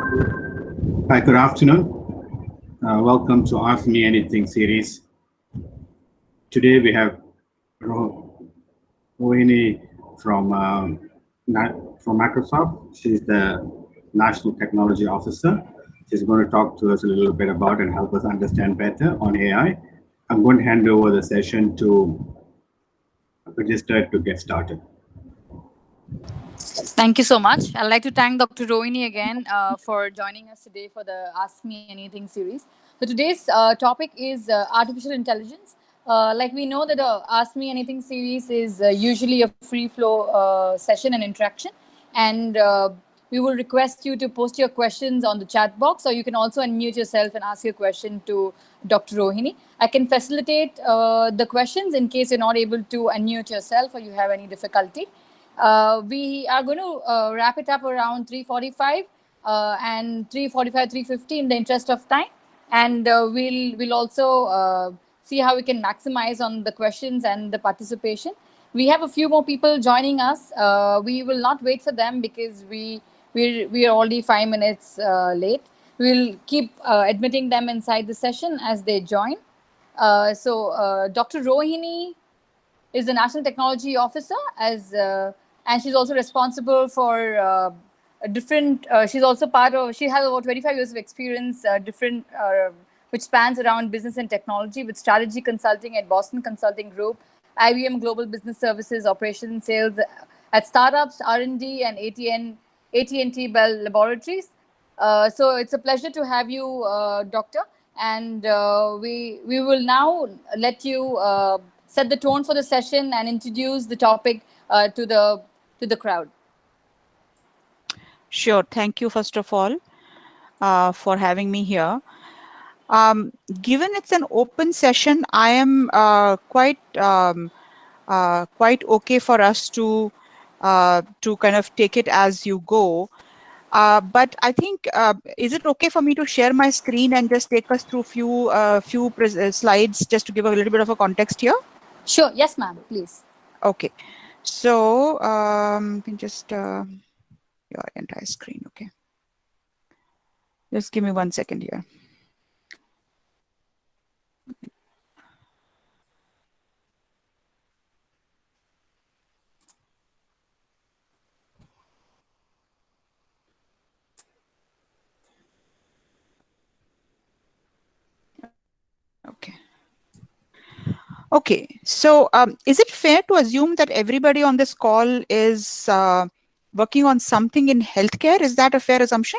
Hi, good afternoon. Welcome to Ask Me Anything series. Today we have Rohini from from Microsoft. She's the National Technology Officer. She's going to talk to us a little bit about and help us understand better on AI. I'm going to hand over the session to register to get started. Thank you so much. I'd like to thank Dr. Rohini again for joining us today for the Ask Me Anything series. So today's topic is artificial intelligence. Like we know that the Ask Me Anything series is usually a free flow session and interaction, and we will request you to post your questions on the chat box, or you can also unmute yourself and ask your question to Dr. Rohini. I can facilitate the questions in case you're not able to unmute yourself or you have any difficulty. We are going to wrap it up around 3:45 and 3:45, 3:50 in the interest of time, and we'll also see how we can maximize on the questions and the participation. We have a few more people joining us. We will not wait for them because we are already 5 minutes late. We'll keep admitting them inside the session as they join. Dr. Rohini is the National Technology Officer, and she's also responsible for different. She's also part of. She has over 25 years of experience, different, which spans around business and technology, with strategy consulting at Boston Consulting Group, IBM Global Business Services, operations, sales at startups, R&D, and AT&T Bell Laboratories. So it's a pleasure to have you, Doctor. And we will now let you set the tone for the session and introduce the topic to the crowd. Sure. Thank you, first of all, for having me here. Given it's an open session, I am quite okay for us to kind of take it as you go. But I think, is it okay for me to share my screen and just take us through few slides just to give a little bit of a context here? Sure. Yes, ma'am. Please. Okay. So you can just your entire screen. Okay. Just give me 1 second here. Okay. Okay. So is it fair to assume that everybody on this call is working on something in healthcare? Is that a fair assumption?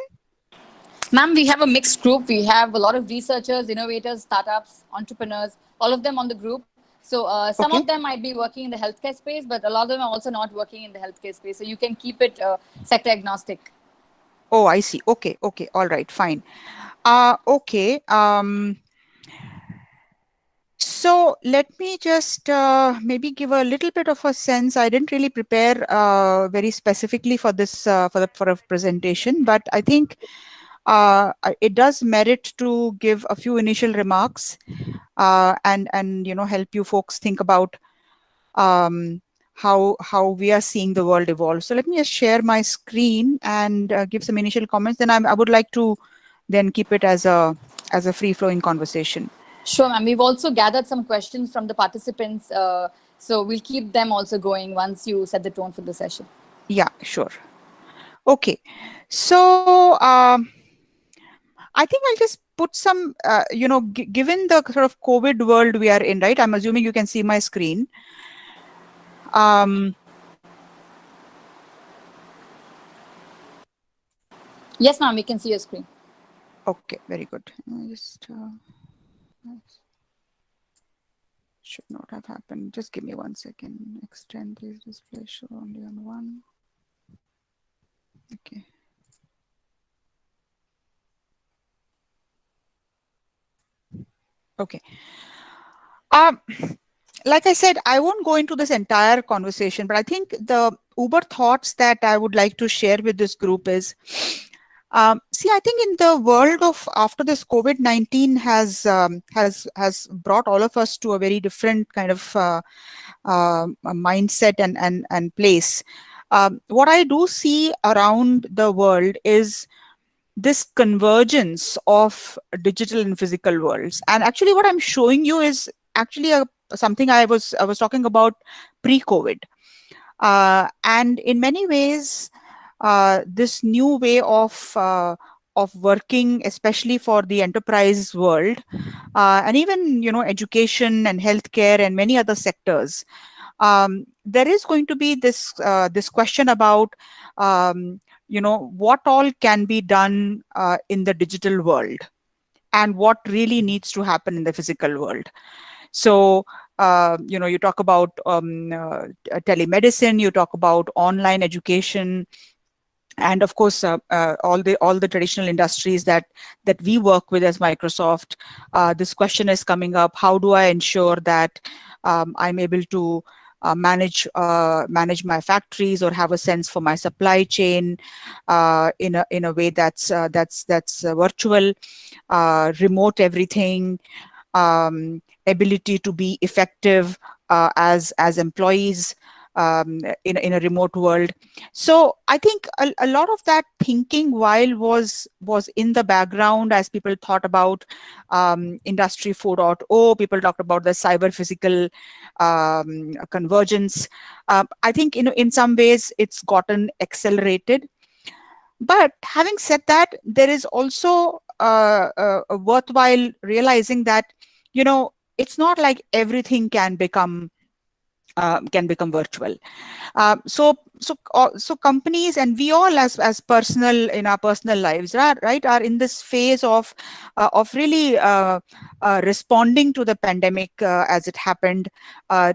Ma'am, we have a mixed group. We have a lot of researchers, innovators, startups, entrepreneurs, all of them on the group. So some of them might be working in the healthcare space, but a lot of them are also not working in the healthcare space. So you can keep it sector agnostic. Oh, I see. Okay. Okay. All right. Fine. Okay. So let me just maybe give a little bit of a sense. I didn't really prepare very specifically for this for a presentation, but I think it does merit to give a few initial remarks and help you folks think about how we are seeing the world evolve. So let me just share my screen and give some initial comments. Then I would like to then keep it as a free flowing conversation. Sure, ma'am. We've also gathered some questions from the participants, so we'll keep them also going once you set the tone for the session. Yeah, sure. Okay, so I think I'll just put some, given the sort of COVID world we are in, right? I'm assuming you can see my screen. Yes, ma'am, we can see your screen. Okay, very good. Just should not have happened. Just give me 1 second. Extend this display show only on one. Okay. Okay. Like I said, I won't go into this entire conversation, but I think the uber thoughts that I would like to share with this group is, see, I think in the world of after this COVID-19 has brought all of us to a very different kind of mindset and place. What I do see around the world is this convergence of digital and physical worlds. And actually what I'm showing you is actually something I was talking about pre-COVID. And in many ways, this new way of working, especially for the enterprise world, and even education and healthcare and many other sectors, there is going to be this question about what all can be done in the digital world and what really needs to happen in the physical world. So you talk about telemedicine, you talk about online education, and of course all the traditional industries that we work with as Microsoft. This question is coming up: how do I ensure that I'm able to manage my factories, or have a sense for my supply chain in a way that's virtual, remote everything, ability to be effective as employees in a remote world. So I think a lot of that thinking while was in the background as people thought about Industry 4.0. People talked about the cyber physical convergence. I think in some ways it's gotten accelerated. But having said that, there is also worthwhile realizing that it's not like everything can become virtual. So companies, and we all as personal, in our personal lives, right, are in this phase of really responding to the pandemic as it happened,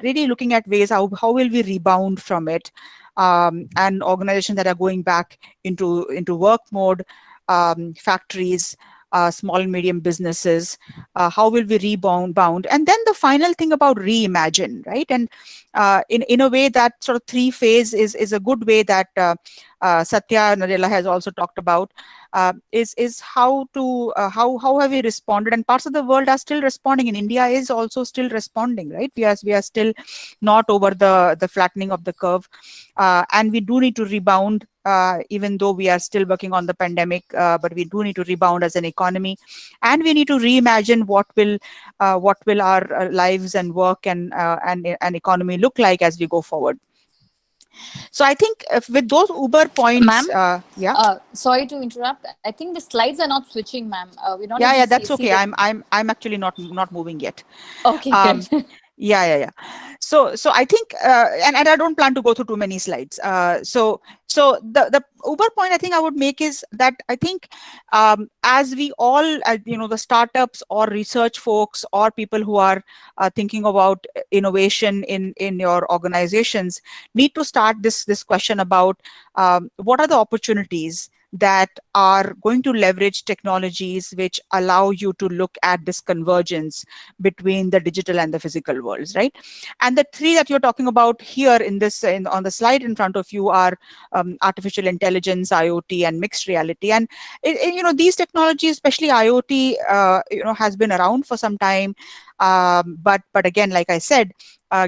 really looking at ways how will we rebound from it, and organizations that are going back into work mode, factories, small and medium businesses, how will we rebound? And then the final thing about reimagine, right? And in a way, that sort of three phase is a good way that Satya Nadella has also talked about, is how have we responded, and parts of the world are still responding, and India is also still responding, right? We are still not over the flattening of the curve, and we do need to rebound, even though we are still working on the pandemic, but we do need to rebound as an economy, and we need to reimagine what will our lives and work and economy look like as we go forward. So I think with those uber points, ma'am, yeah. Sorry to interrupt. I think the slides are not switching, ma'am. We're not. Yeah, that's okay. I'm actually not moving yet. Okay, good. Yeah. So I think, and I don't plan to go through too many slides. So the uber point I think I would make is that I think as we all, the startups or research folks or people who are thinking about innovation in your organizations need to start this question about what are the opportunities that are going to leverage technologies which allow you to look at this convergence between the digital and the physical worlds, right? And the three that you're talking about here on the slide in front of you are artificial intelligence, IoT, and mixed reality. And these technologies, especially IoT, has been around for some time, but again, like I said,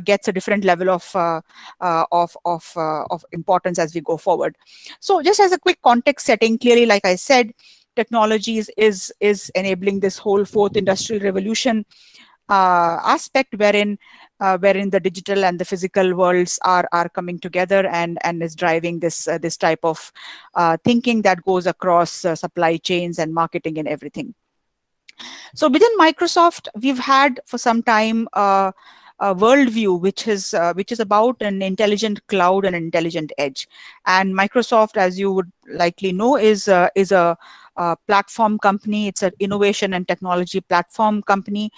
gets a different level of importance as we go forward. So just as a quick context setting, clearly, like I said, technologies is enabling this whole fourth industrial revolution aspect, wherein the digital and the physical worlds are coming together and is driving this type of thinking that goes across supply chains and marketing and everything. So within Microsoft, we've had for some time a worldview which is about an intelligent cloud and an intelligent edge. And Microsoft, as you would likely know, is a platform company. It's an innovation and technology platform company,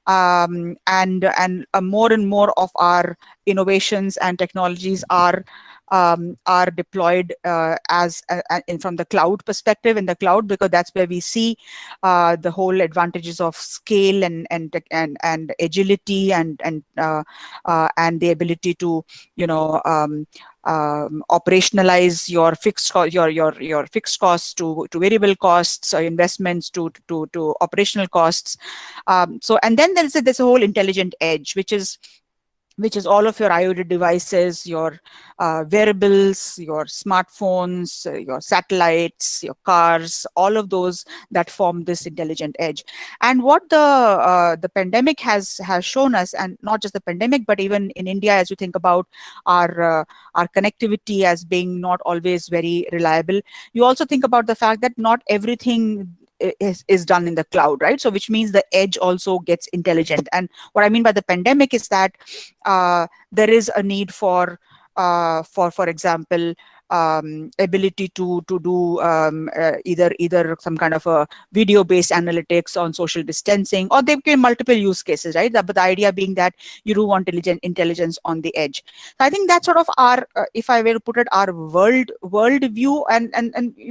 and more and more of our innovations and technologies are deployed from the cloud perspective, in the cloud, because that's where we see the whole advantages of scale and agility and the ability to operationalize your fixed costs to variable costs, or investments to operational costs. And then there's a whole intelligent edge, which is which is all of your IoT devices, your wearables, your smartphones, your satellites, your cars, all of those that form this intelligent edge. And what the pandemic has shown us, and not just the pandemic, but even in India, as you think about our connectivity as being not always very reliable, you also think about the fact that not everything is done in the cloud, right? So which means the edge also gets intelligent. And what I mean by the pandemic is that there is a need for example, ability to do either some kind of a video based analytics on social distancing, or there can be multiple use cases, right? But the idea being that you do want intelligence on the edge. So I think that's sort of our, if I were to put it, our world view, and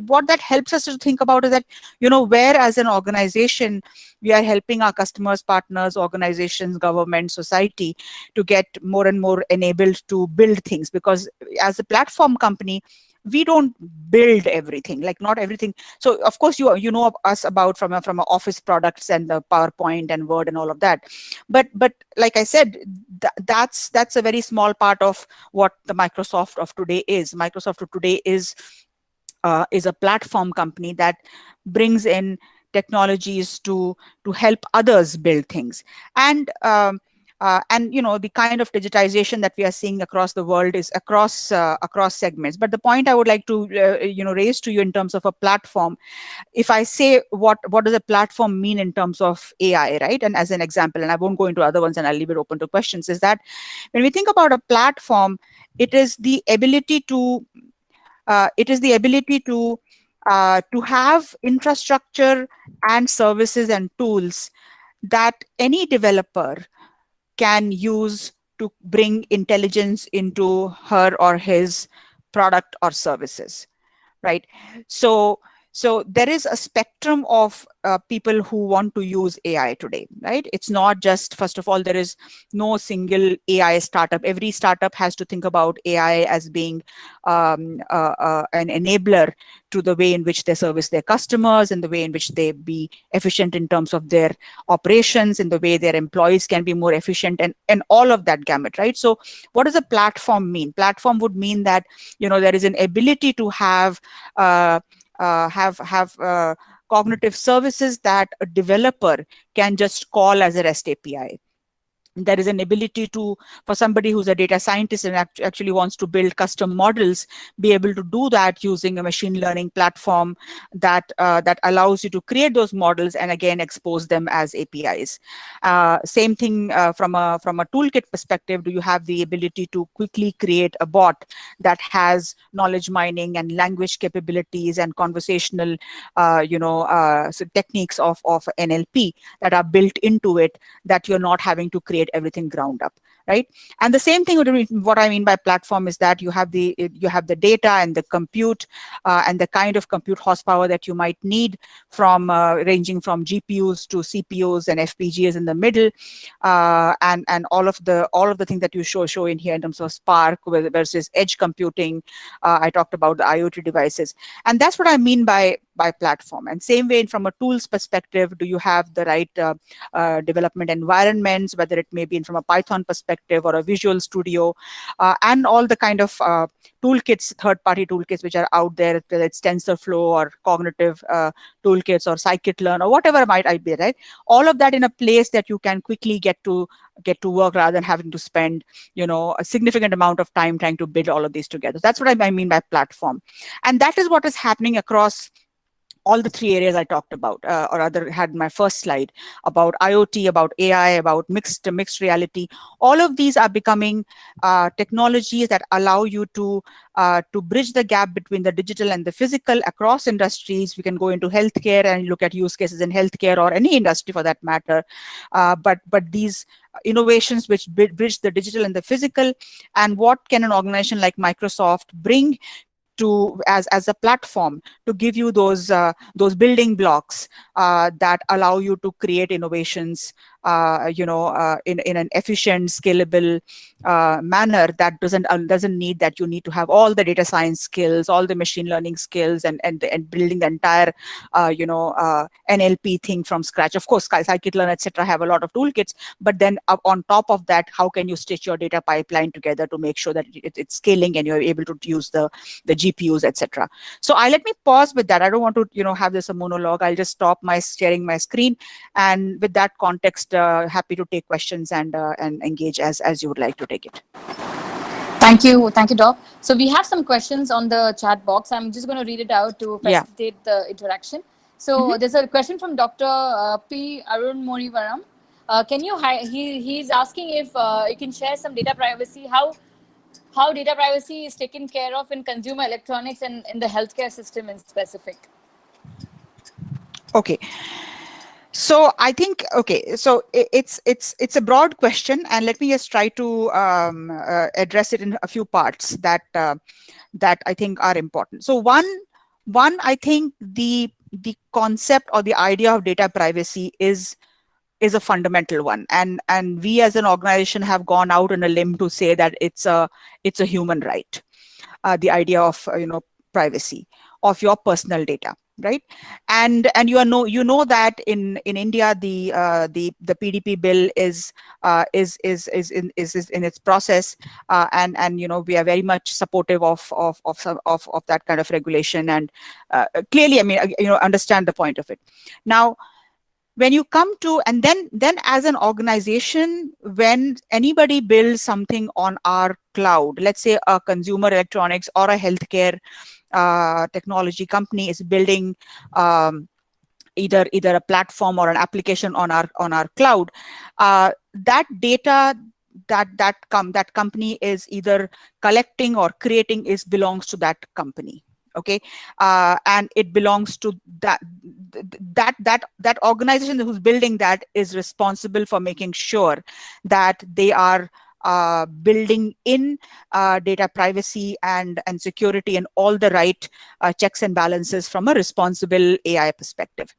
what that helps us to think about is that, where as an organization we are helping our customers, partners, organizations, government, society to get more and more enabled to build things, because as a platform company, we don't build everything, like not everything. So of course you know us about from office products and the PowerPoint and Word and all of that, but like I said, that's a very small part of what the Microsoft of today is. Microsoft of today is a platform company that brings in technologies to help others build things. And the kind of digitization that we are seeing across the world is across segments. But the point I would like to raise to you in terms of a platform, if I say what does a platform mean in terms of AI, right? And as an example, and I won't go into other ones and I'll leave it open to questions, is that when we think about a platform, it is the ability to have infrastructure and services and tools that any developer can use to bring intelligence into her or his product or services, right? So there is a spectrum of people who want to use AI today, right? It's not just, first of all, there is no single AI startup. Every startup has to think about AI as being an enabler to the way in which they service their customers, and the way in which they be efficient in terms of their operations, in the way their employees can be more efficient, and all of that gamut, right? So what does a platform mean? Platform would mean that, there is an ability to have cognitive services that a developer can just call as a REST API. There is an ability for somebody who's a data scientist and actually wants to build custom models, be able to do that using a machine learning platform that allows you to create those models and again expose them as APIs. Same thing from a toolkit perspective. Do you have the ability to quickly create a bot that has knowledge mining and language capabilities and conversational techniques of NLP that are built into it, that you're not having to create everything ground up, right? And the same thing, what I mean by platform is that you have the data and the compute and the kind of compute horsepower that you might need, from ranging from GPUs to CPUs and FPGAs in the middle, and all of the things that you show in here in terms of Spark versus edge computing. I talked about the IoT devices, and that's what I mean by platform. And same way, from a tools perspective, do you have the right development environments, whether it may be from a Python perspective or a Visual Studio, and all the kind of toolkits, third-party toolkits which are out there, whether it's TensorFlow or cognitive toolkits or scikit-learn or whatever it might be, right? All of that in a place that you can quickly get to work, rather than having to spend a significant amount of time trying to build all of these together. That's what I mean by platform. And that is what is happening across all the three areas I talked about, or rather had my first slide about IoT, about AI, about mixed reality. All of these are becoming technologies that allow you to bridge the gap between the digital and the physical across industries. We can go into healthcare and look at use cases in healthcare, or any industry for that matter. But these innovations which bridge the digital and the physical, and what can an organization like Microsoft bring to as a platform to give you those building blocks that allow you to create innovations in an efficient, scalable manner that doesn't need that you need to have all the data science skills, all the machine learning skills, and building the entire NLP thing from scratch. Of course, scikit-learn, etc., have a lot of toolkits, but then on top of that, how can you stitch your data pipeline together to make sure that it's scaling and you're able to use the GPUs, etc. So let me pause with that. I don't want to have this a monologue. I'll just stop my sharing my screen, and with that context, happy to take questions and engage as you would like to take it. Thank you, Doc. So we have some questions on the chat box. I'm just going to read it out to facilitate the interaction. So there's a question from Dr. P. Arun Morivaram. Can you? He's asking if you can share some data privacy. How data privacy is taken care of in consumer electronics and in the healthcare system in specific. Okay. So I think, so it's a broad question, and let me just try to address it in a few parts that I think are important. So one, I think the concept or the idea of data privacy is a fundamental one, and we as an organization have gone out on a limb to say that it's a human right. The idea of privacy of your personal data, right? And you know that in India the PDP bill is in its process, and we are very much supportive of that kind of regulation, and clearly, I mean, understand the point of it. Now, when you come to, and then as an organization, when anybody builds something on our cloud, let's say a consumer electronics or a healthcare technology company is building either a platform or an application on our cloud, that data that company is either collecting or creating belongs to that company. Okay, and it belongs to that organization who's building that is responsible for making sure that they are building in data privacy and security and all the right checks and balances from a responsible AI perspective.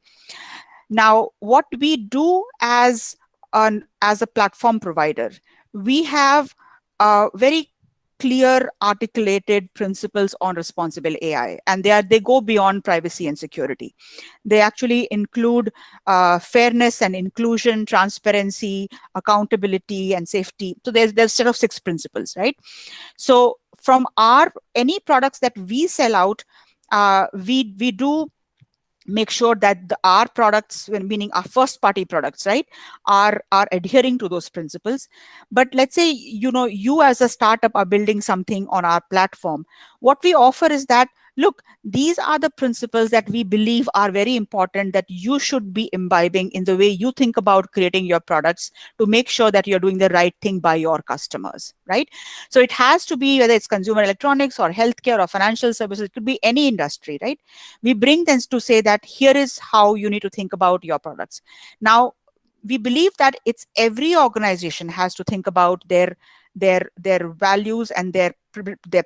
Now, what we do as a platform provider, we have very clear articulated principles on responsible AI, and they go beyond privacy and security. They actually include fairness and inclusion, transparency, accountability, and safety. So there's a set of 6 principles, right? So from any products that we sell out, we do make sure that our products, meaning our first party products, right, are adhering to those principles. But let's say, you as a startup are building something on our platform. What we offer is that, look, these are the principles that we believe are very important that you should be imbibing in the way you think about creating your products to make sure that you're doing the right thing by your customers, right? So it has to be, whether it's consumer electronics or healthcare or financial services, it could be any industry, right? We bring them to say that here is how you need to think about your products. Now, we believe that it's every organization has to think about their values and their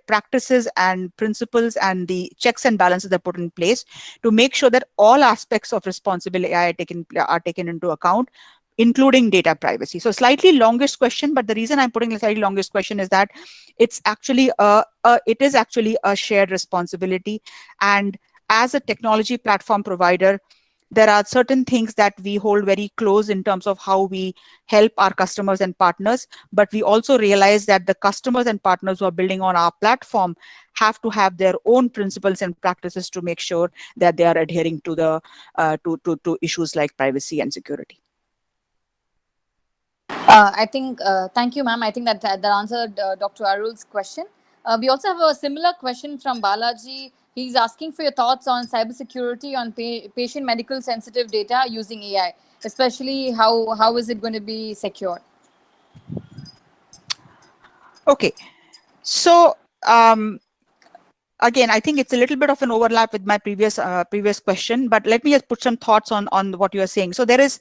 practices and principles and the checks and balances that are put in place to make sure that all aspects of responsible AI are taken into account, including data privacy. So slightly longest question, but the reason I'm putting the slightly longest question is that it's actually it is actually a shared responsibility. And as a technology platform provider, there are certain things that we hold very close in terms of how we help our customers and partners, but we also realize that the customers and partners who are building on our platform have to have their own principles and practices to make sure that they are adhering to the to issues like privacy and security. I think, thank you, ma'am. I think that answered Dr. Arul's question. We also have a similar question from Balaji. He's asking for your thoughts on cybersecurity on patient medical sensitive data using AI, especially how is it going to be secure? Okay, so again, I think it's a little bit of an overlap with my previous question, but let me just put some thoughts on what you are saying. So there is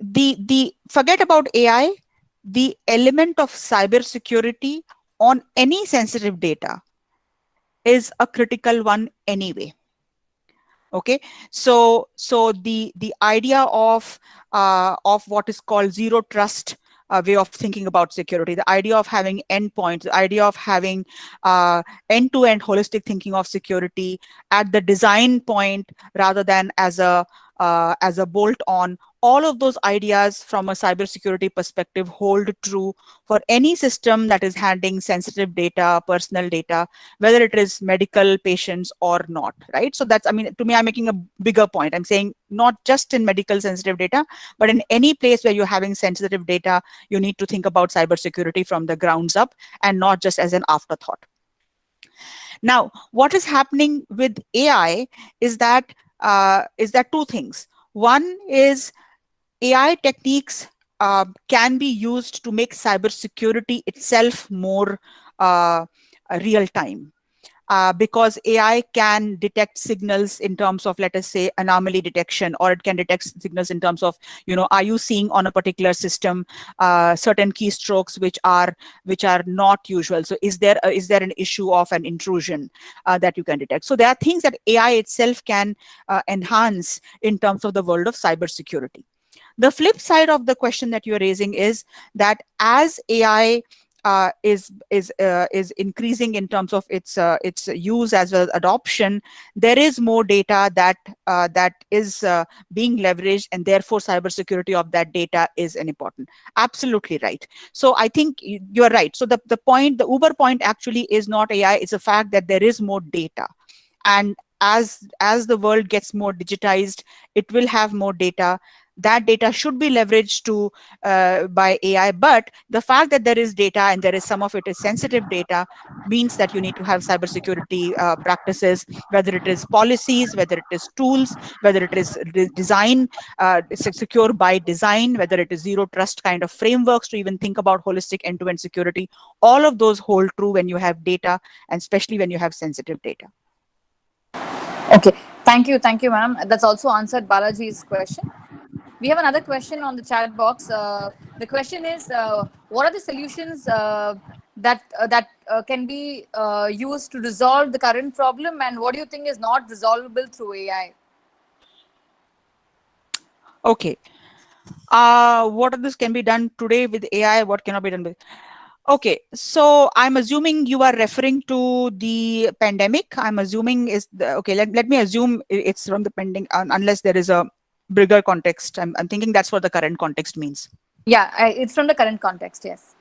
the forget about AI, the element of cybersecurity on any sensitive data is a critical one anyway. Okay, so the idea of what is called zero trust way of thinking about security, the idea of having endpoints, the idea of having end-to-end holistic thinking of security at the design point rather than as a bolt-on. All of those ideas from a cybersecurity perspective hold true for any system that is handling sensitive data, personal data, whether it is medical patients or not, right? So that's, I mean, to me, I'm making a bigger point. I'm saying not just in medical sensitive data, but in any place where you're having sensitive data, you need to think about cybersecurity from the grounds up and not just as an afterthought. Now, what is happening with AI is that two things. One is AI techniques can be used to make cybersecurity itself more real time. Because AI can detect signals in terms of, let us say, anomaly detection, or it can detect signals in terms of, are you seeing on a particular system certain keystrokes which are not usual? So is there an issue of an intrusion that you can detect? So there are things that AI itself can enhance in terms of the world of cybersecurity. The flip side of the question that you're raising is that as AI is increasing in terms of its use as well as adoption, there is more data that is being leveraged, and therefore cybersecurity of that data is important. Absolutely right. So I think you're right. So the Uber point actually is not AI; it's the fact that there is more data, and as the world gets more digitized, it will have more data. That data should be leveraged by AI, but the fact that there is data and there is some of it is sensitive data means that you need to have cybersecurity practices, whether it is policies, whether it is tools, whether it is design, secure by design, whether it is zero trust kind of frameworks to even think about holistic end-to-end security. All of those hold true when you have data, and especially when you have sensitive data. Okay, thank you, ma'am. That's also answered Balaji's question. We have another question on the chat box. The question is, what are the solutions that can be used to resolve the current problem, and what do you think is not resolvable through AI? Okay. What of this can be done today with AI? What cannot be done with? Okay, so I'm assuming you are referring to the pandemic. I'm assuming okay. Let me assume it's from the pending, unless there is a bigger context. I'm thinking that's what the current context means. Yeah, it's from the current context. Yes.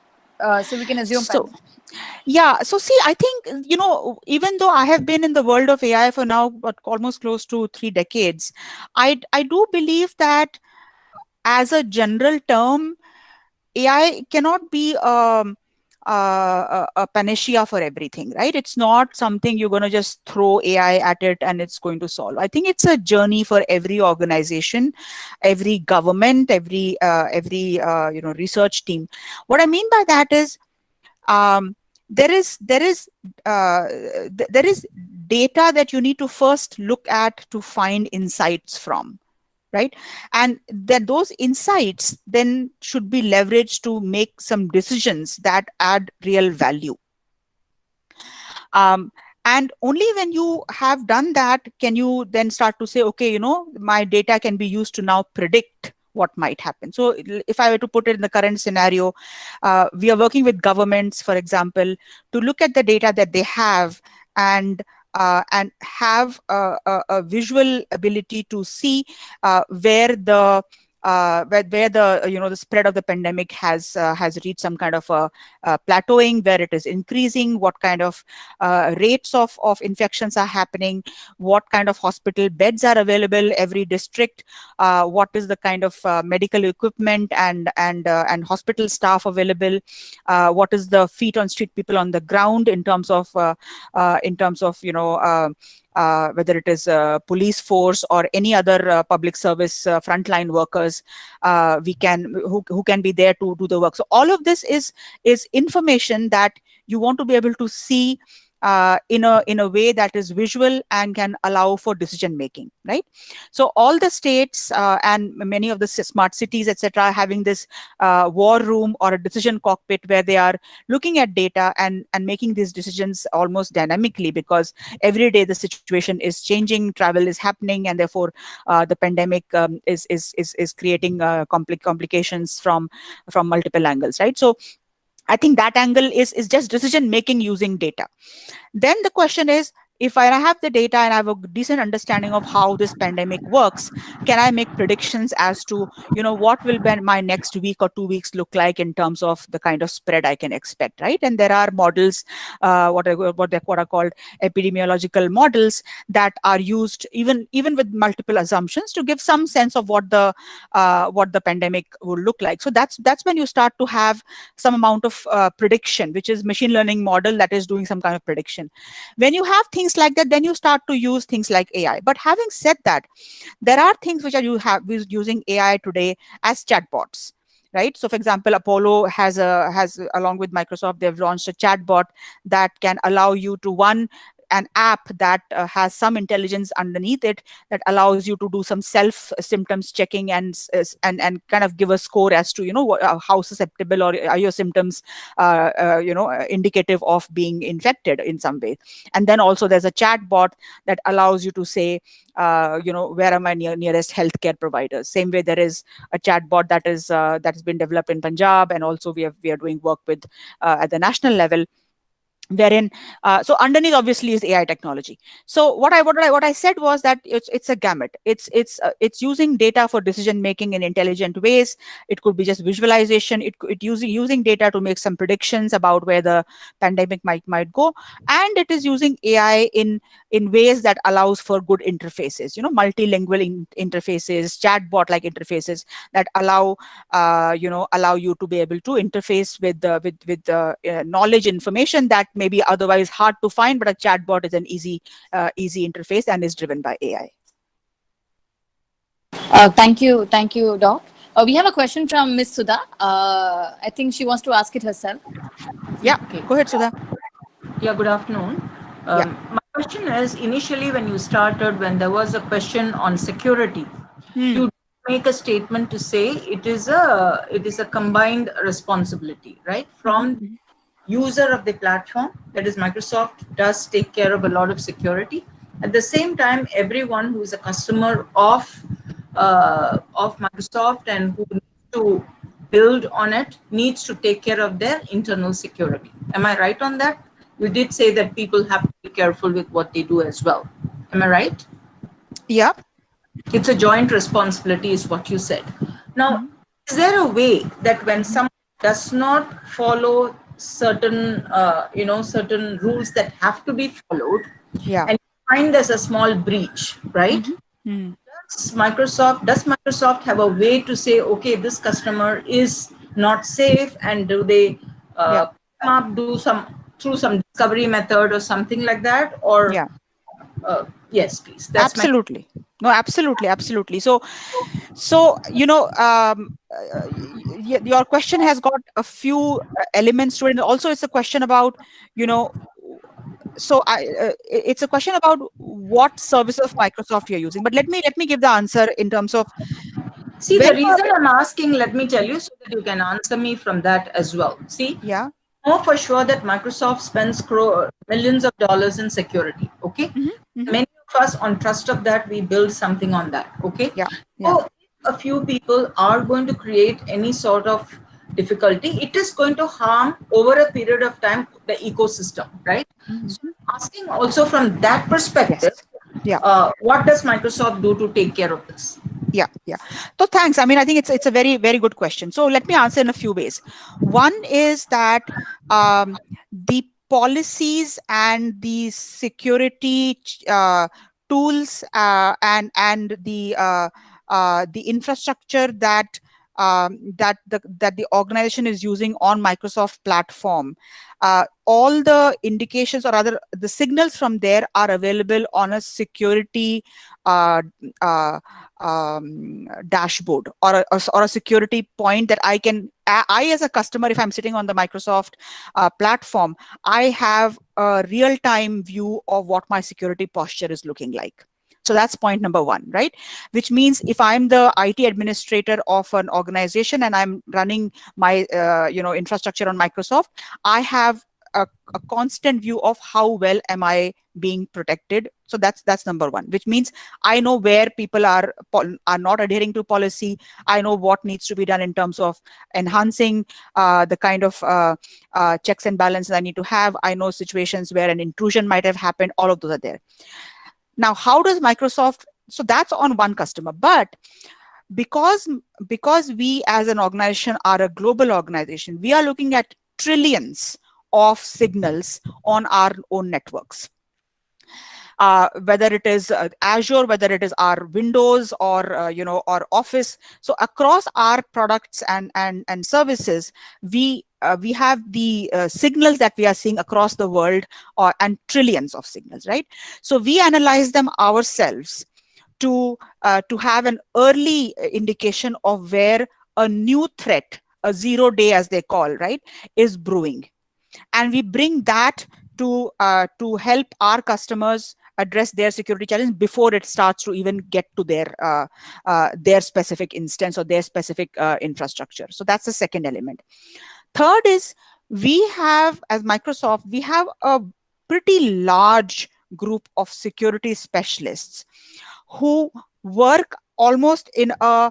So we can assume. So, yeah. So see, I think, even though I have been in the world of AI for now, but almost close to 3 decades, I do believe that as a general term, AI cannot be a panacea for everything, right? It's not something you're going to just throw AI at it and it's going to solve. I think it's a journey for every organization, every government, every research team. What I mean by that is, there is data that you need to first look at to find insights from, right? And then those insights then should be leveraged to make some decisions that add real value. And only when you have done that can you then start to say, okay, my data can be used to now predict what might happen. So if I were to put it in the current scenario, we are working with governments, for example, to look at the data that they have and have a visual ability to see where the the spread of the pandemic has reached some kind of a plateauing, where it is increasing, what kind of rates of infections are happening, what kind of hospital beds are available every district, what is the kind of medical equipment and hospital staff available, what is the feet on street people on the ground in terms of whether it is police force or any other public service frontline workers, who can be there to do the work. So all of this is information that you want to be able to see in a way that is visual and can allow for decision making, right? So all the states and many of the smart cities, etc., having this war room or a decision cockpit where they are looking at data and making these decisions almost dynamically, because every day the situation is changing, travel is happening, and therefore the pandemic is creating complications from multiple angles, right? So I think that angle is just decision making using data. Then the question is, if I have the data and I have a decent understanding of how this pandemic works, can I make predictions as to, what will be my next week or 2 weeks look like in terms of the kind of spread I can expect, right? And there are models, what are called epidemiological models, that are used even with multiple assumptions to give some sense of what the pandemic will look like. So that's when you start to have some amount of prediction, which is machine learning model that is doing some kind of prediction. When you have things like that, then you start to use things like AI. But having said that, there are things which are using AI today as chatbots, right? So for example, Apollo has along with Microsoft, they've launched a chatbot that can allow you to an app that has some intelligence underneath it, that allows you to do some self symptoms checking and kind of give a score as to how susceptible or are your symptoms indicative of being infected in some way. And then also there's a chat bot that allows you to say where are my nearest healthcare providers. Same way there is a chat bot that has been developed in Punjab, and also we are doing work with at the national level, wherein so underneath obviously is AI technology. So what I said was that it's a gamut. It's using data for decision making in intelligent ways. It could be just visualization. It using data to make some predictions about where the pandemic might go, and it is using AI in ways that allows for good interfaces, multilingual interfaces, chatbot like interfaces that allow you to be able to interface with the knowledge information that may be otherwise hard to find, but a chatbot is an easy interface and is driven by AI. Thank you, Doc. We have a question from Miss Sudha. I think she wants to ask it herself. Yeah, okay. Go ahead, Sudha. Yeah, good afternoon. My question is, initially when you started, when there was a question on security, you make a statement to say it is a combined responsibility, right? From user of the platform, that is Microsoft, does take care of a lot of security. At the same time, everyone who is a customer of Microsoft and who needs to build on it needs to take care of their internal security. Am I right on that? You did say that people have to be careful with what they do as well. Am I right? Yeah. It's a joint responsibility is what you said. Now, is there a way that when someone does not follow certain, certain rules that have to be followed, and you find there's a small breach, right? Does Microsoft have a way to say, okay, this customer is not safe, and do they do through some discovery method or something like that? Or yes, please. That's absolutely. No, absolutely. So your question has got a few elements to it. And also it's a question about, so it's a question about what service of Microsoft you're using. But let me give the answer in terms of. See, the reason I'm asking, let me tell you, so that you can answer me from that as well. See, I know for sure that Microsoft spends millions of dollars in security. Okay, many of us, on trust of that, we build something on that. Okay, so if a few people are going to create any sort of difficulty, it is going to harm over a period of time the ecosystem, right? So asking also from that perspective, what does Microsoft do to take care of this? Yeah. So thanks. I mean, I think it's a very, very good question. So let me answer in a few ways. One is that the policies and the security tools and the infrastructure that that the organization is using on Microsoft platform, all the indications or rather the signals from there are available on a security dashboard or a security point that I as a customer, if I'm sitting on the Microsoft platform, I have a real-time view of what my security posture is looking like. So that's point number one, right? Which means if I'm the IT administrator of an organization and I'm running my infrastructure on Microsoft, I have a constant view of how well am I being protected. So that's number one, which means I know where people are not adhering to policy. I know what needs to be done in terms of enhancing the kind of checks and balances I need to have. I know situations where an intrusion might have happened. All of those are there. Now, how does Microsoft, so that's on one customer, but because we as an organization are a global organization, we are looking at trillions of signals on our own networks. Whether it is Azure, whether it is our Windows or or Office. So across our products and services, we have the signals that we are seeing across the world, and trillions of signals, right? So we analyze them ourselves to have an early indication of where a new threat, a 0 day as they call, right, is brewing, and we bring that to help our customers address their security challenge before it starts to even get to their specific instance or their specific infrastructure. So that's the second element. Third is, we have, as Microsoft, we have a pretty large group of security specialists who work almost in a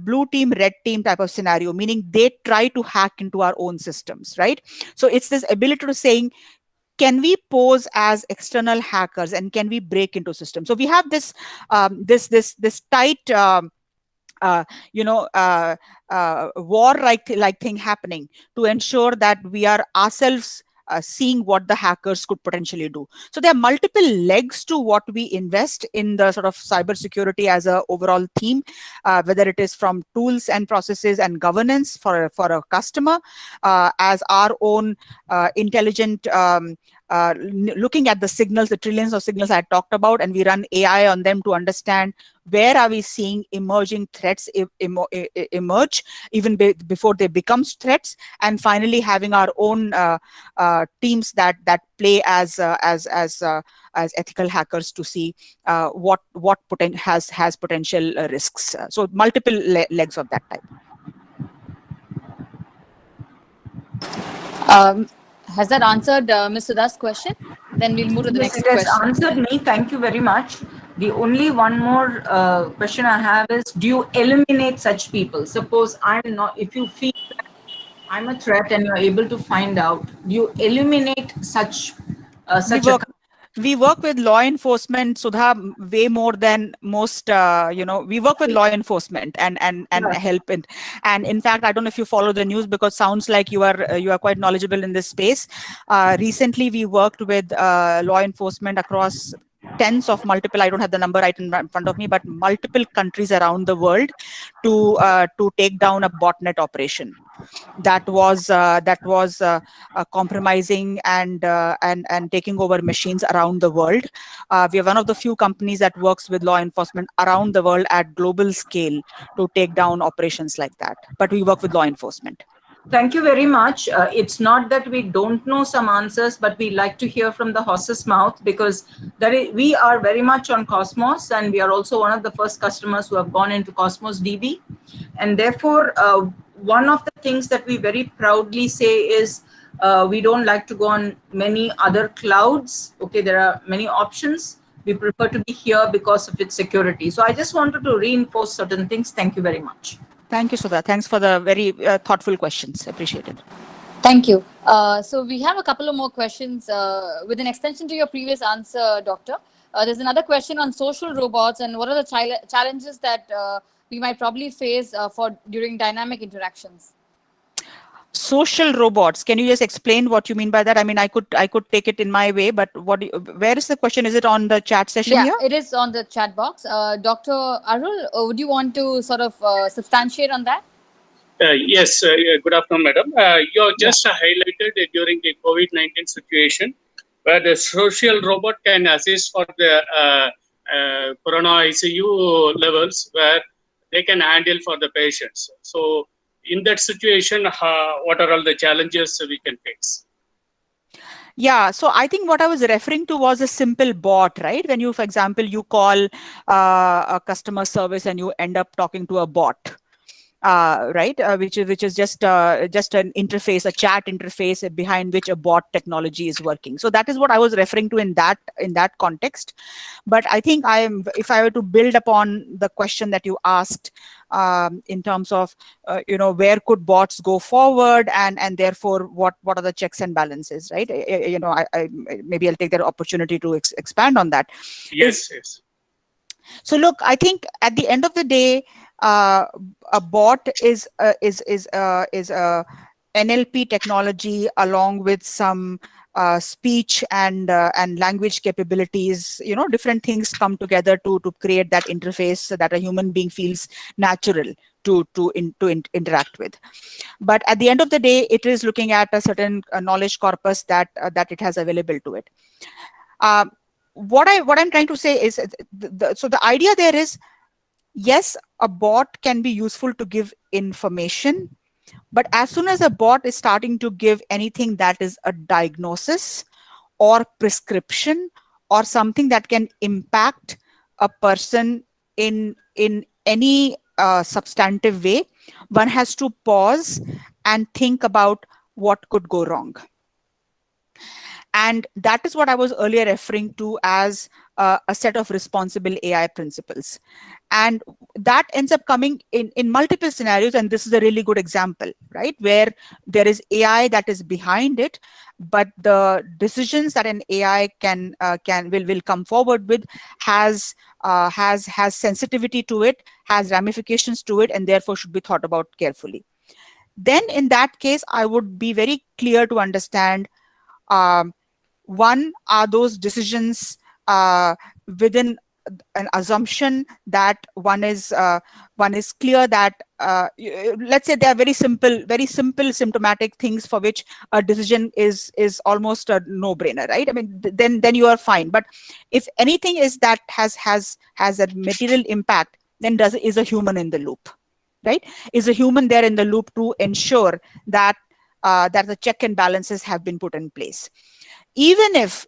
blue team, red team type of scenario, meaning they try to hack into our own systems, right? So it's this ability to saying, can we pose as external hackers and can we break into systems? So we have this this tight war-like thing happening to ensure that we are ourselves seeing what the hackers could potentially do. So there are multiple legs to what we invest in the sort of cybersecurity as a overall theme, whether it is from tools and processes and governance for a customer, as our own intelligent looking at the signals, the trillions of signals I talked about, and we run AI on them to understand where are we seeing emerging threats emerge even before they become threats, and finally having our own teams that play as ethical hackers to see what has potential risks. So multiple legs of that type. Has that answered Ms. Sudha's question? Then we'll move to the next question. It has answered me. Thank you very much. The only one more question I have is, do you eliminate such people? Suppose I'm not, if you feel that I'm a threat and you're able to find out, do you eliminate such we work with law enforcement, Sudha, way more than most, we work with law enforcement and help. And in fact, I don't know if you follow the news, because it sounds like you are quite knowledgeable in this space. Recently, we worked with law enforcement across tens of multiple, I don't have the number right in front of me, but multiple countries around the world to take down a botnet operation that was compromising and taking over machines around the world. We are one of the few companies that works with law enforcement around the world at global scale to take down operations like that. But we work with law enforcement. Thank you very much. It's not that we don't know some answers, but we like to hear from the horse's mouth, because we are very much on Cosmos, and we are also one of the first customers who have gone into Cosmos DB. And therefore, one of the things that we very proudly say is we don't like to go on many other clouds. Okay, there are many options. We prefer to be here because of its security. So I just wanted to reinforce certain things. Thank you very much. Thank you, Sudha. Thanks for the very thoughtful questions. Appreciate it. Thank you. So we have a couple of more questions with an extension to your previous answer, Doctor. There's another question on social robots, and what are the challenges that we might probably face during dynamic interactions? Social robots. Can you just explain what you mean by that? I mean, I could take it in my way, but where is the question? Is it on the chat session here? Yeah, it is on the chat box. Dr. Arul, would you want to sort of substantiate on that? Yes, good afternoon, madam. You just highlighted during the COVID-19 situation where the social robot can assist for the Corona ICU levels where they can handle for the patients. So in that situation, what are all the challenges we can face? Yeah, so I think what I was referring to was a simple bot, right? When you, for example, you call a customer service and you end up talking to a bot. Right, which is just an interface, a chat interface behind which a bot technology is working. So that is what I was referring to in that context. But I think if I were to build upon the question that you asked in terms of where could bots go forward, and therefore what are the checks and balances, right? I maybe I'll take that opportunity to expand on that. Yes. So look, I think at the end of the day, a bot is a NLP technology along with some speech and language capabilities. Different things come together to create that interface so that a human being feels natural to interact with. But at the end of the day, it is looking at a certain knowledge corpus that it has available to it. What I'm trying to say is, so the idea there is, yes, a bot can be useful to give information, but as soon as a bot is starting to give anything that is a diagnosis or prescription or something that can impact a person in any substantive way, one has to pause and think about what could go wrong. And that is what I was earlier referring to as a set of responsible AI principles. And that ends up coming in multiple scenarios. And this is a really good example, right? Where there is AI that is behind it, but the decisions that an AI will come forward with has sensitivity to it, has ramifications to it, and therefore should be thought about carefully. Then in that case, I would be very clear to understand, one, are those decisions within an assumption that one is clear that let's say they are very simple symptomatic things for which a decision is almost a no-brainer, right? I mean, then you are fine. But if anything is that has a material impact, then is a human in the loop, right? Is a human there in the loop to ensure that that the check and balances have been put in place. Even if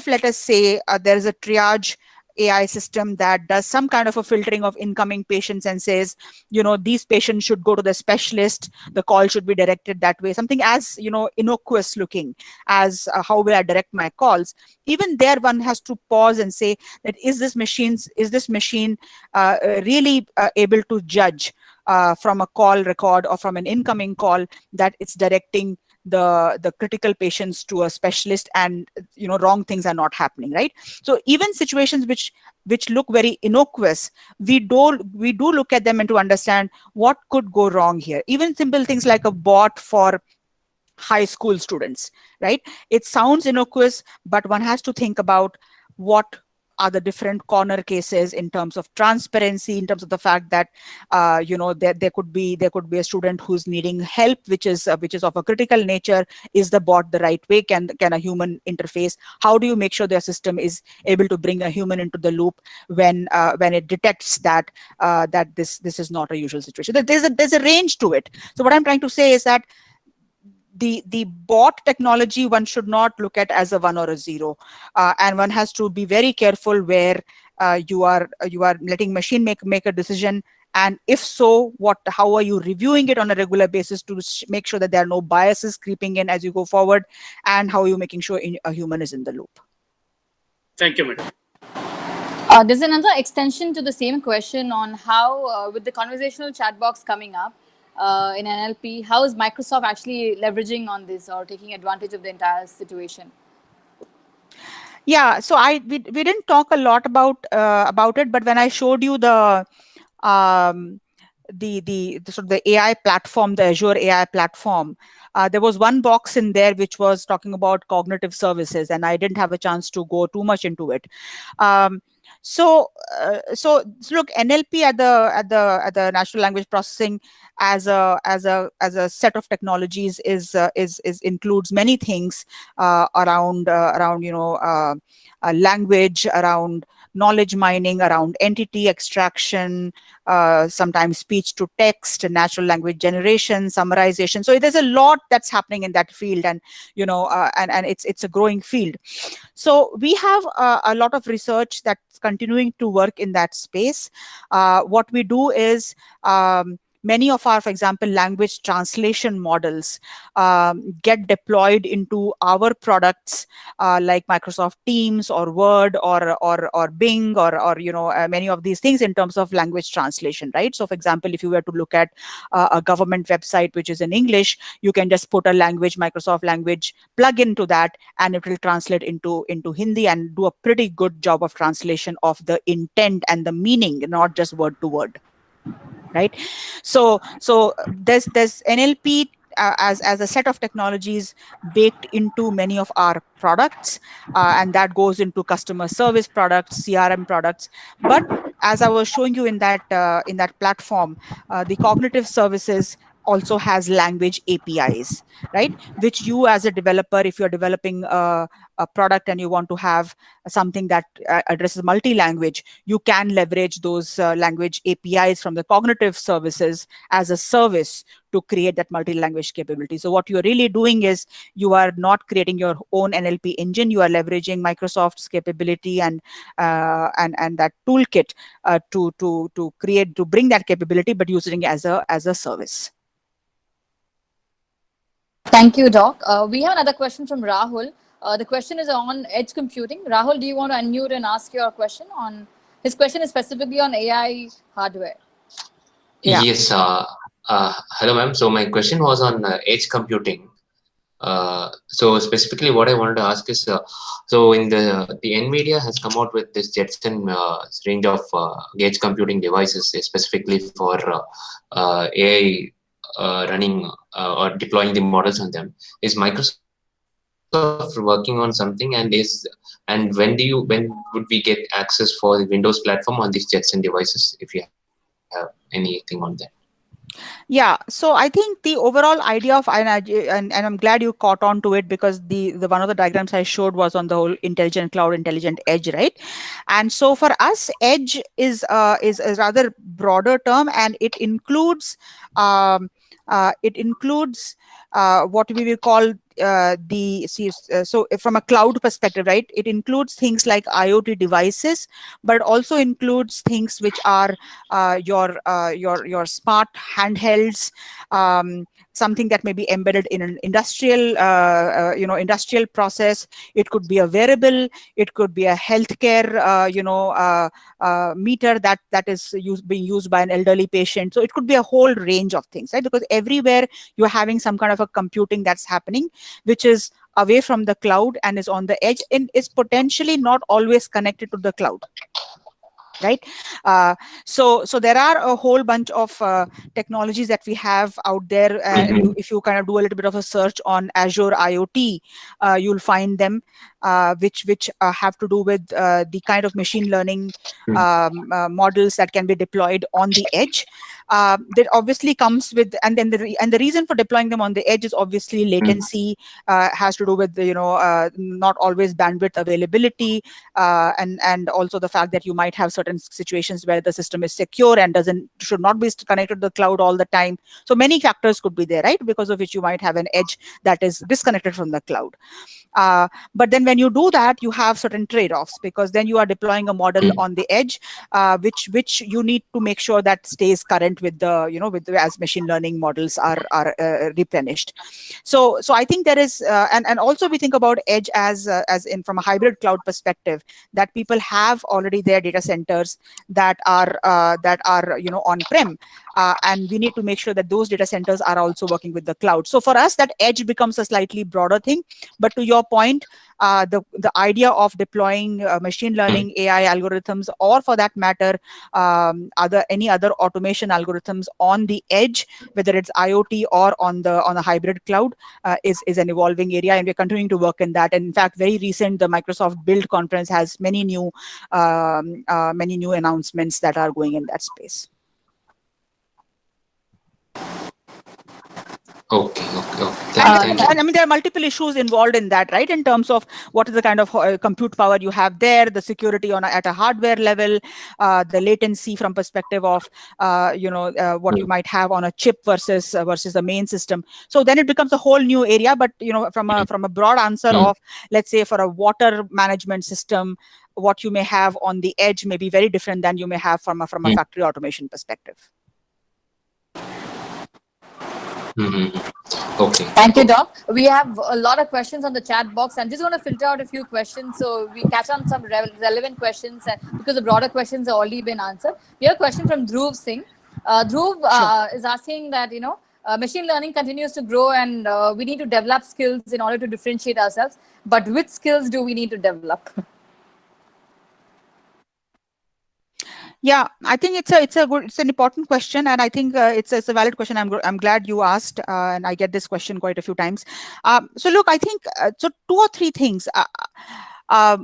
let us say there is a triage AI system that does some kind of a filtering of incoming patients and says, these patients should go to the specialist, the call should be directed that way, something as innocuous looking as how will I direct my calls. Even there, one has to pause and say that is this machine really able to judge from a call record or from an incoming call that it's directing the critical patients to a specialist, and wrong things are not happening, right? So even situations which look very innocuous, we do look at them and to understand what could go wrong here. Even simple things like a bot for high school students, right? It sounds innocuous, but one has to think about what are the different corner cases in terms of transparency, in terms of the fact that there could be a student who's needing help, which is of a critical nature. Is the bot the right way? Can a human interface? How do you make sure their system is able to bring a human into the loop when it detects that this is not a usual situation? There's a range to it. So what I'm trying to say is that the bot technology one should not look at as a 1 or a 0, and one has to be very careful where you are letting machine make a decision, and if so, how are you reviewing it on a regular basis to make sure that there are no biases creeping in as you go forward, and how are you making sure a human is in the loop. Thank you, madam. There's another extension to the same question on how, with the conversational chat box coming up in NLP, how is Microsoft actually leveraging on this or taking advantage of the entire situation? Yeah, so we didn't talk a lot about it, but when I showed you the sort of the AI platform, the Azure AI platform, there was one box in there which was talking about cognitive services, and I didn't have a chance to go too much into it. So look, NLP at the natural language processing as a set of technologies is includes many things around language, around knowledge mining, around entity extraction, sometimes speech to text, natural language generation, summarization. So there's a lot that's happening in that field, and and it's a growing field. So we have a lot of research that's continuing to work in that space. What we do is many of our, for example, language translation models get deployed into our products like Microsoft Teams or Word or Bing or many of these things in terms of language translation, right? So, for example, if you were to look at a government website which is in English, you can just put a Microsoft language plug into that, and it will translate into Hindi and do a pretty good job of translation of the intent and the meaning, not just word to word. Right, so there's NLP as a set of technologies baked into many of our products, and that goes into customer service products, CRM products. But as I was showing you in that platform, the cognitive services also has language APIs, right? Which you as a developer, if you're developing a product and you want to have something that addresses multi-language, you can leverage those language APIs from the cognitive services as a service to create that multi-language capability. So what you're really doing is you are not creating your own NLP engine, you are leveraging Microsoft's capability and that toolkit to bring that capability, but using it as a service. Thank you, Doc. We have another question from Rahul. The question is on edge computing. Rahul, do you want to unmute and ask your question on? His question is specifically on AI hardware. Yeah. Yes. Hello, ma'am. So my question was on edge computing. So specifically, what I wanted to ask is, so in the NVIDIA has come out with this Jetson range of edge computing devices, specifically for AI running or deploying the models on them. Is Microsoft working on something, and when would we get access for the Windows platform on these Jetson devices, if you have anything on that? Yeah, so I think the overall idea of, and I'm glad you caught on to it, because the one of the diagrams I showed was on the whole intelligent cloud, intelligent edge, right? And so for us, edge is a rather broader term, and it includes what we will call so from a cloud perspective, right, it includes things like IoT devices, but it also includes things which are your smart handhelds, something that may be embedded in an industrial industrial process. It could be a wearable, it could be a healthcare meter that is being used by an elderly patient. So it could be a whole range of things, right? Because everywhere you're having some kind of a computing that's happening, which is away from the cloud and is on the edge, and is potentially not always connected to the cloud. Right, so there are a whole bunch of technologies that we have out there. If you kind of do a little bit of a search on Azure IoT, you'll find them, which have to do with the kind of machine learning models that can be deployed on the edge. That obviously comes with, and the reason for deploying them on the edge is obviously latency, has to do with not always bandwidth availability, and also the fact that you might have certain situations where the system is secure and should not be connected to the cloud all the time. So many factors could be there, right, because of which you might have an edge that is disconnected from the cloud. But then when you do that, you have certain trade-offs, because then you are deploying a model on the edge, which you need to make sure that stays current with as machine learning models are replenished. So I think there is, and also we think about edge as in from a hybrid cloud perspective, that people have already their data centers that are on-prem, and we need to make sure that those data centers are also working with the cloud. So for us, that edge becomes a slightly broader thing. But to your point, the idea of deploying machine learning AI algorithms, or for that matter, any other automation algorithms on the edge, whether it's IoT or on a hybrid cloud, is an evolving area, and we're continuing to work in that. And in fact, very recent, the Microsoft Build conference has many new announcements that are going in that space. Okay. And I mean, there are multiple issues involved in that, right? In terms of what is the kind of compute power you have there, the security at a hardware level, the latency from perspective of what you might have on a chip versus the main system. So then it becomes a whole new area. But from a broad answer of, let's say, for a water management system, what you may have on the edge may be very different than you may have from a factory automation perspective. Okay. Thank you, Doc. We have a lot of questions on the chat box. I'm just going to filter out a few questions so we catch on some relevant questions, because the broader questions have already been answered. We have a question from Dhruv Singh. Dhruv is asking that, machine learning continues to grow, and we need to develop skills in order to differentiate ourselves. But which skills do we need to develop? Yeah, I think it's an important question, and I think it's a valid question. I'm glad you asked, and I get this question quite a few times. So look, I think so 2 or 3 things. As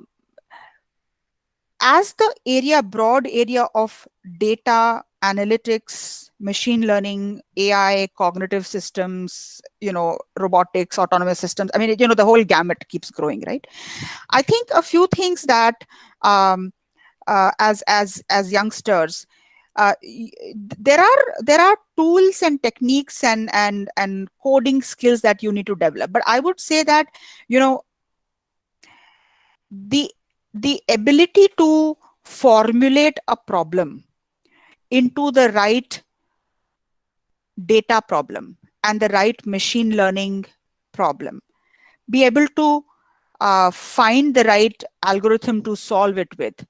the broad area of data analytics, machine learning, AI, cognitive systems, robotics, autonomous systems, I mean, the whole gamut keeps growing, right? I think a few things that as youngsters, there are tools and techniques and coding skills that you need to develop. But I would say that the ability to formulate a problem into the right data problem and the right machine learning problem, be able to find the right algorithm to solve it with,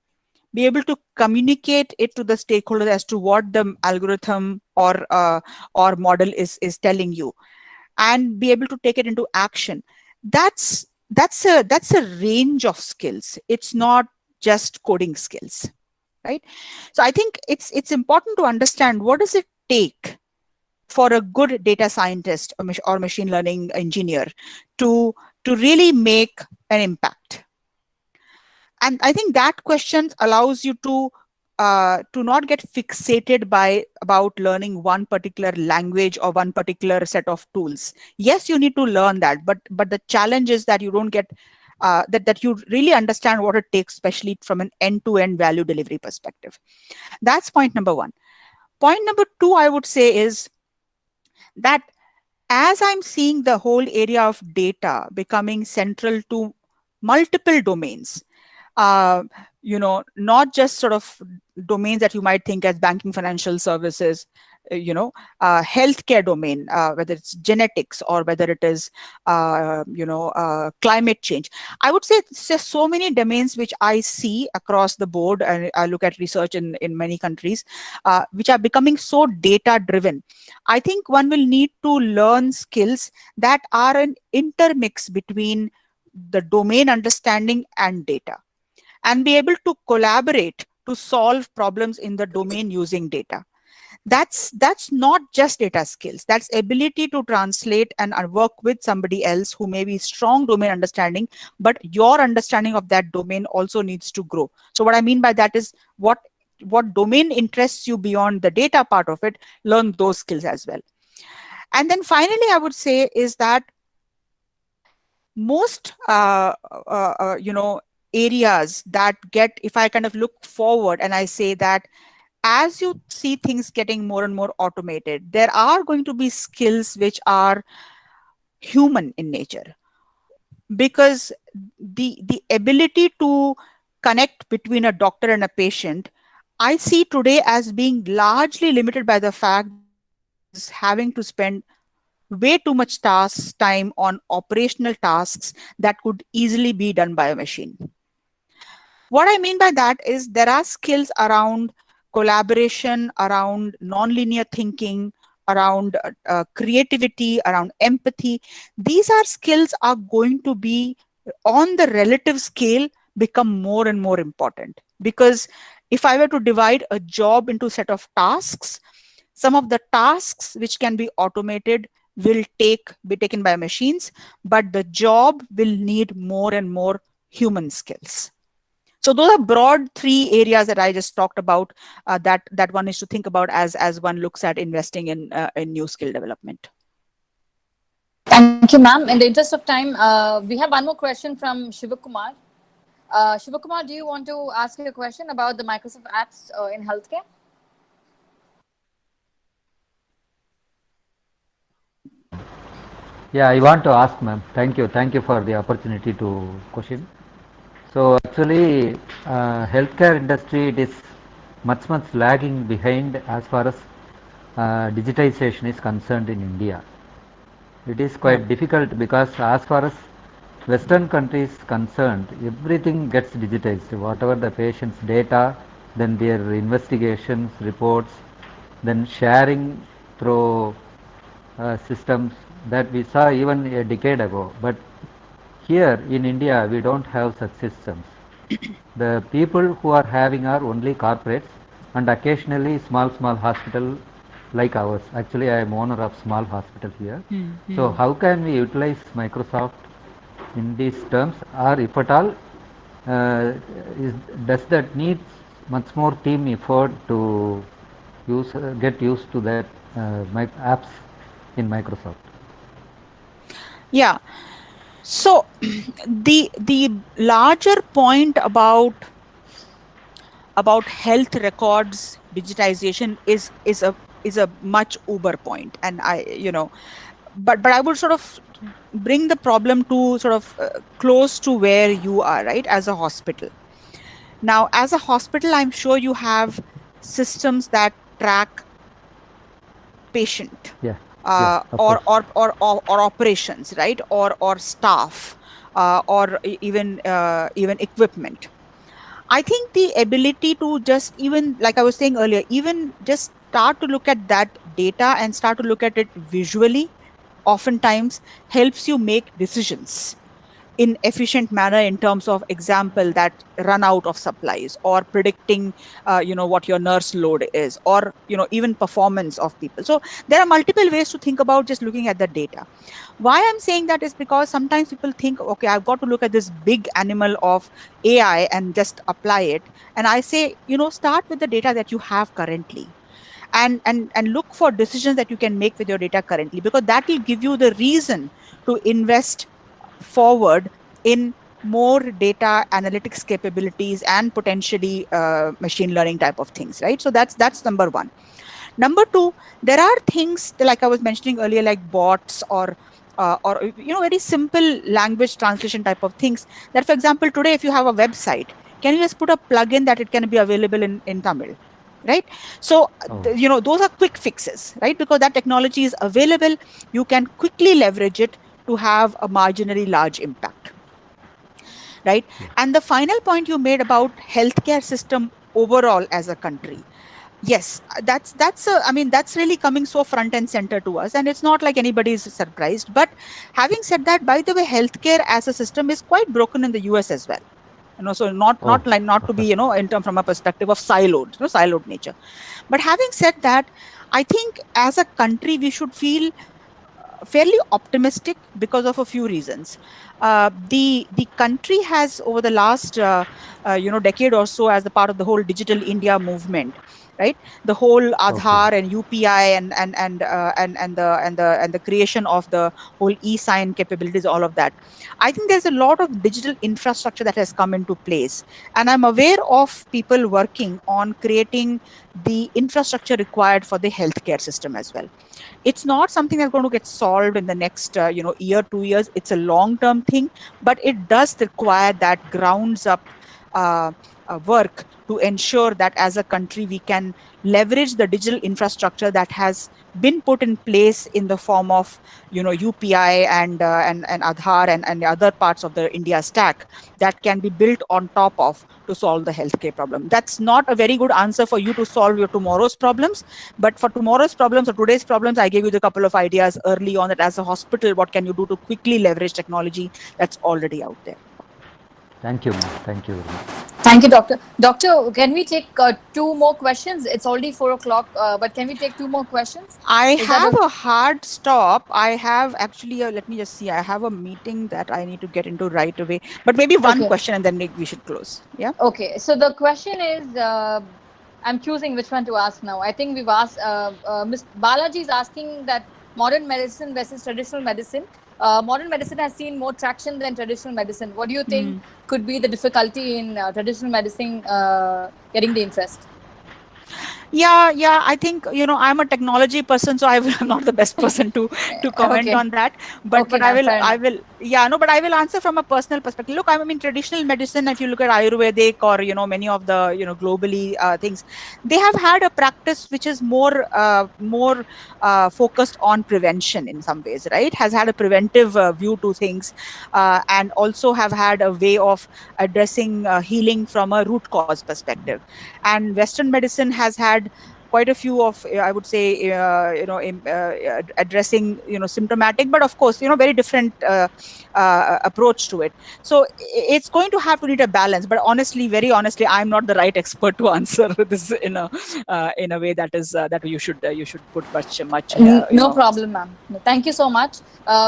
be able to communicate it to the stakeholder as to what the algorithm or model is telling you, and be able to take it into action. That's a range of skills. It's not just coding skills, right? So I think it's important to understand, what does it take for a good data scientist or machine learning engineer to really make an impact. And I think that question allows you to not get fixated about learning one particular language or one particular set of tools. Yes, you need to learn that, but the challenge is that you don't get that you really understand what it takes, especially from an end-to-end value delivery perspective. That's point number 1. Point number 2, I would say, is that as I'm seeing the whole area of data becoming central to multiple domains, not just sort of domains that you might think as banking, financial services, healthcare domain, whether it's genetics or whether it is, climate change. I would say it's just so many domains which I see across the board, and I look at research in many countries, which are becoming so data driven. I think one will need to learn skills that are an intermix between the domain understanding and data, and be able to collaborate to solve problems in the domain using data. That's not just data skills. That's ability to translate and work with somebody else who may be strong domain understanding, but your understanding of that domain also needs to grow. So what I mean by that is what domain interests you beyond the data part of it, learn those skills as well. And then finally, I would say is that most, areas that get, if I kind of look forward and I say that as you see things getting more and more automated, there are going to be skills which are human in nature, because the ability to connect between a doctor and a patient, I see today as being largely limited by the fact is having to spend way too much time on operational tasks that could easily be done by a machine. What I mean by that is there are skills around collaboration, around nonlinear thinking, around creativity, around empathy. These are skills are going to be on the relative scale become more and more important, because if I were to divide a job into a set of tasks, some of the tasks which can be automated will be taken by machines, but the job will need more and more human skills. So those are broad 3 areas that I just talked about, that one is to think about as one looks at investing in new skill development. Thank you, ma'am. In the interest of time, we have one more question from Shivakumar. Shivakumar, do you want to ask a question about the Microsoft apps in healthcare? Yeah, I want to ask, ma'am. Thank you for the opportunity to question. So actually, healthcare industry, it is much lagging behind as far as digitization is concerned in India. It is quite difficult because as far as Western countries concerned, everything gets digitized. Whatever the patient's data, then their investigations, reports, then sharing through systems that we saw even a decade ago. But here in India, we don't have such systems. The people who are having are only corporates and occasionally small hospital like ours. Actually, I am owner of small hospital here. So how can we utilize Microsoft in these terms, or if at all, does that need much more team effort to get used to that apps in Microsoft? Yeah. So the larger point about health records digitization is a much uber point, and but I would sort of bring the problem to sort of close to where you are, right, as a hospital. Now, as a hospital, I'm sure you have systems that track patient, or operations, right, or staff, or even equipment. I think the ability to just, even like I was saying earlier, even just start to look at that data and start to look at it visually, oftentimes helps you make decisions in efficient manner in terms of, example, that run out of supplies, or predicting what your nurse load is, or even performance of people. So there are multiple ways to think about just looking at the data. Why I'm saying that is because sometimes people think, okay, I've got to look at this big animal of AI and just apply it. And I say, start with the data that you have currently, and look for decisions that you can make with your data currently, because that will give you the reason to invest forward in more data analytics capabilities and potentially machine learning type of things, right? So that's number one. Number two, there are things like I was mentioning earlier, like bots, or very simple language translation type of things, that, for example, today if you have a website, can you just put a plugin that it can be available in Tamil, right? So those are quick fixes, right? Because that technology is available, you can quickly leverage it to have a marginally large impact, right? And the final point you made about healthcare system overall as a country, yes, that's really coming so front and center to us, and it's not like anybody's surprised. But having said that, by the way, healthcare as a system is quite broken in the US as well. So not to be, in terms from a perspective of siloed nature. But having said that, I think as a country, we should feel fairly optimistic because of a few reasons. The country has, over the last decade or so, as the part of the whole Digital India movement, right? The whole Aadhaar and UPI and the creation of the whole e-sign capabilities, all of that. I think there's a lot of digital infrastructure that has come into place, and I'm aware of people working on creating the infrastructure required for the healthcare system as well. It's not something that's going to get solved in the next year, 2 years. It's a long-term thing, but it does require that grounds up work to ensure that as a country we can leverage the digital infrastructure that has been put in place in the form of UPI and Aadhaar and the other parts of the India stack that can be built on top of to solve the healthcare problem. That's not a very good answer for you to solve your tomorrow's problems, but for tomorrow's problems or today's problems, I gave you a couple of ideas early on that as a hospital, what can you do to quickly leverage technology that's already out there. Thank you, ma'am. Thank you very much. Thank you, Doctor. Doctor, can we take 2 more questions? It's already 4 o'clock, but can we take 2 more questions? I have a hard stop. I have actually, let me just see. I have a meeting that I need to get into right away. But maybe one question and then we should close. Yeah. Okay. So the question is, I'm choosing which one to ask now. I think we've asked, Ms. Balaji is asking that modern medicine versus traditional medicine. Modern medicine has seen more traction than traditional medicine. What do you think could be the difficulty in traditional medicine getting the interest? Yeah. I think, I'm a technology person, so I'm not the best person to comment on that. But I will answer from a personal perspective. Look, I mean, traditional medicine, if you look at Ayurvedic or, many of the, globally things, they have had a practice which is more focused on prevention in some ways, right? Has had a preventive view to things and also have had a way of addressing healing from a root cause perspective. And Western medicine has had quite a few of, I would say, addressing, symptomatic, but of course, very different approach to it. So it's going to have to need a balance. But honestly, very honestly, I'm not the right expert to answer this in a way that is that you should put much. No problem, ma'am. No, thank you so much.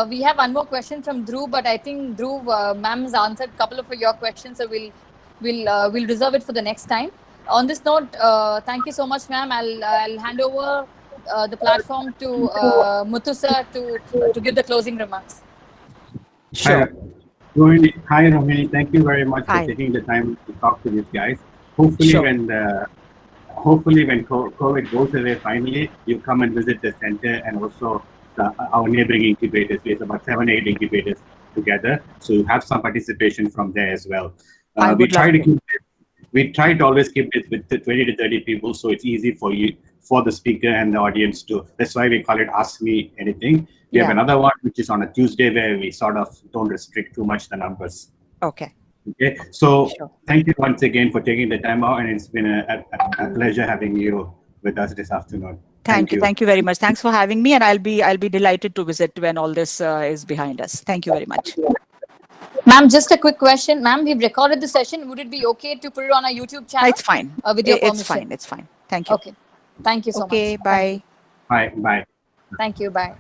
We have one more question from Dhruv, but I think Dhruv, ma'am has answered a couple of your questions, so we'll reserve it for the next time. On this note, thank you so much, ma'am. I'll hand over the platform to Muthu sir to give the closing remarks. Sure. Hi, Rohini. Thank you very much for taking the time to talk to these guys. Hopefully, when COVID goes away, finally, you come and visit the center and also our neighboring incubators. We have about 7-8 incubators together, so you have some participation from there as well. We try to always keep it with the 20 to 30 people, so it's easy for the speaker and the audience to. That's why we call it Ask Me Anything. We have another one which is on a Tuesday where we sort of don't restrict too much the numbers. Okay. So thank you once again for taking the time out, and it's been a pleasure having you with us this afternoon. Thank you very much. Thanks for having me, and I'll be delighted to visit when all this is behind us. Thank you very much. Ma'am, just a quick question. Ma'am, we've recorded the session. Would it be okay to put it on our YouTube channel? It's fine. With your permission? It's fine. Thank you. Okay. Thank you so much. Okay, bye. Bye. Thank you. Bye.